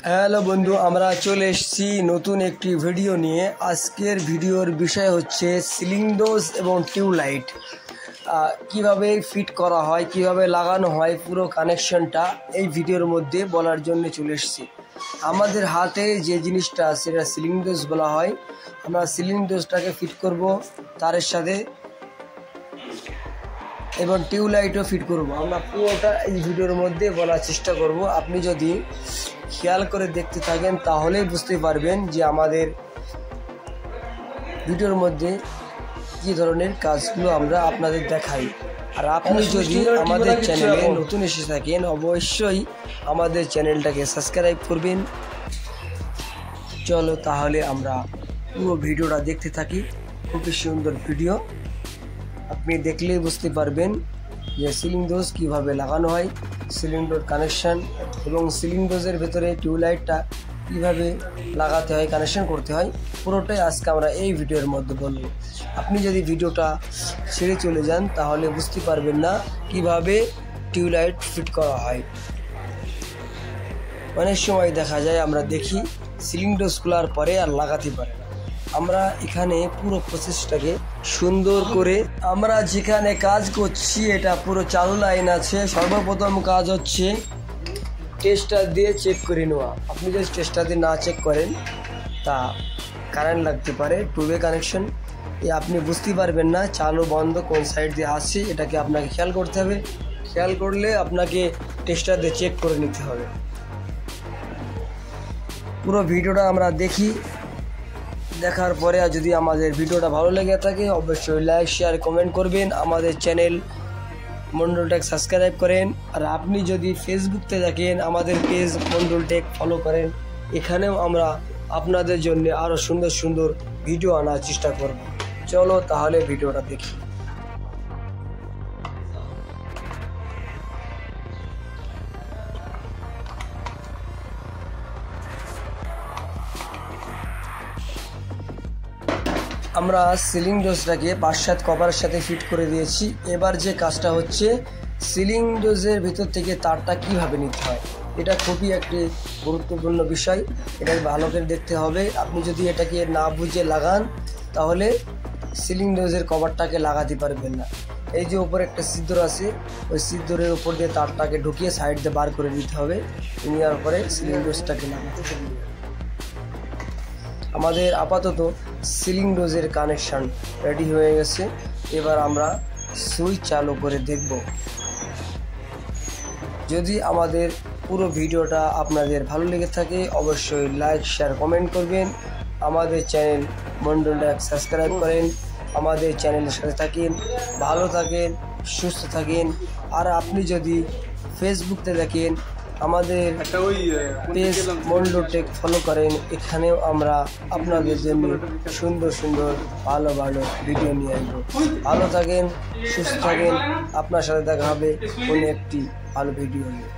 Hello বন্ধু, আমরা চলে এসেছি নতুন একটি ভিডিও নিয়ে। আজকের ভিডিওর বিষয় হচ্ছে সিলিং ডোজ এবং টিউবলাইট কিভাবে ফিট করা হয়, কিভাবে লাগানো হয়, পুরো কানেকশনটা এই ভিডিওর মধ্যে বলার জন্য চলে এসেছি। আমাদের হাতে যে জিনিসটা আছে সেটা সিলিং ডোজ বলা হয়। আমরা সিলিং ডোজটাকে ফিট করব তারের সাথে এবং টিউবলাইটও ফিট করব। আমরা পুরোটা এই ভিডিওর মধ্যে বলার চেষ্টা করব। আপনি যদি খেয়াল করে দেখতে থাকেন তাহলেই বুঝতে পারবেন যে আমাদের ভিডিওর মধ্যে কী ধরনের কাজগুলো আমরা আপনাদের দেখাই। আর আপনি যদি আমাদের চ্যানেলে নতুন এসে থাকেন অবশ্যই আমাদের চ্যানেলটাকে সাবস্ক্রাইব করবেন। চলো তাহলে আমরা পুরো ভিডিওটা দেখতে থাকি। খুবই সুন্দর ভিডিও, আপনি দেখলেই বুঝতে পারবেন যে সিলিং ডোজ কীভাবে লাগানো হয়, সিলিং ডোজ কানেকশান এবং সিলিং ডোজের ভেতরে টিউবলাইটটা কীভাবে লাগাতে হয়, কানেকশান করতে হয়, পুরোটাই আজকে আমরা এই ভিডিওর মধ্যে বলব। আপনি যদি ভিডিওটা ছেড়ে চলে যান তাহলে বুঝতে পারবেন না কিভাবে টিউবলাইট ফিট করা হয়। অনেক সময় দেখা যায় আমরা দেখি সিলিং ডোজ খোলার পরে আর লাগাতে পারে না। আমরা এখানে পুরো প্রসেসটাকে সুন্দর করে আমরা যেখানে কাজ করছি এটা পুরো চালু লাইন আছে। সর্বপ্রথম কাজ হচ্ছে টেস্টার দিয়ে চেক করে নেওয়া। আপনি যদি টেস্টার দিয়ে না চেক করেন তা কারেন্ট লাগতে পারে, টুবে কানেকশন আপনি বুঝতে পারবেন না চালু বন্ধ কোন সাইড দিয়ে আসছে। এটাকে আপনাকে খেয়াল করতে হবে। খেয়াল করলে আপনাকে টেস্টার দিয়ে চেক করে নিতে হবে। পুরো ভিডিওটা আমরা দেখি, দেখার পরে যদি আমাদের ভিডিওটা ভালো লেগে থাকে অবশ্যই লাইক, শেয়ার, কমেন্ট করবেন। আমাদের চ্যানেল মন্ডল টেক সাবস্ক্রাইব করেন। আর আপনি যদি ফেসবুকতে দেখেন আমাদের পেজ মন্ডল টেক ফলো করেন। এখানেও আমরা আপনাদের জন্য আরও সুন্দর সুন্দর ভিডিও আনার চেষ্টা করব। চলো তাহলে ভিডিওটা দেখি। আমরা সিলিং ডোজটাকে 5-7 কভারের সাথে ফিট করে দিয়েছি। এবার যে কাজটা হচ্ছে সিলিং ডোজের ভিতর থেকে তারটা কিভাবে নিতে হয়, এটা খুবই একটি গুরুত্বপূর্ণ বিষয়। এটা ভালো করে দেখতে হবে। আপনি যদি এটাকে না বুঝে লাগান তাহলে সিলিং ডোজের কভারটাকে লাগাতে পারবেন না। এই যে উপরে একটা ছিদ্র আছে, ওই ছিদ্রের উপর দিয়ে তারটাকে ঢুকিয়ে সাইড দিয়ে বার করে নিতে হবে। নেওয়ার পরে সিলিং ডোজটাকে লাগাতে হবে। আমাদের আপাতত সিলিং ডোজের কানেকশান রেডি হয়ে গেছে। এবার আমরা সুইচ চালু করে দেখব। যদি আমাদের পুরো ভিডিওটা আপনাদের ভালো লেগে থাকে অবশ্যই লাইক, শেয়ার, কমেন্ট করবেন। আমাদের চ্যানেল মন্ডল টেক সাবস্ক্রাইব করেন। আমাদের চ্যানেলের সাথে থাকেন, ভালো থাকেন, সুস্থ থাকেন। আর আপনি যদি ফেসবুকতে দেখেন আমাদের পেজ মন্ডল টেক ফলো করেন। এখানেও আমরা আপনাদের জন্য সুন্দর সুন্দর ভালো ভালো ভিডিও নিয়ে আসবো। ভালো থাকেন, সুস্থ থাকেন। আপনার সাথে দেখা হবে কোনো একটি ভালো ভিডিও নিয়ে।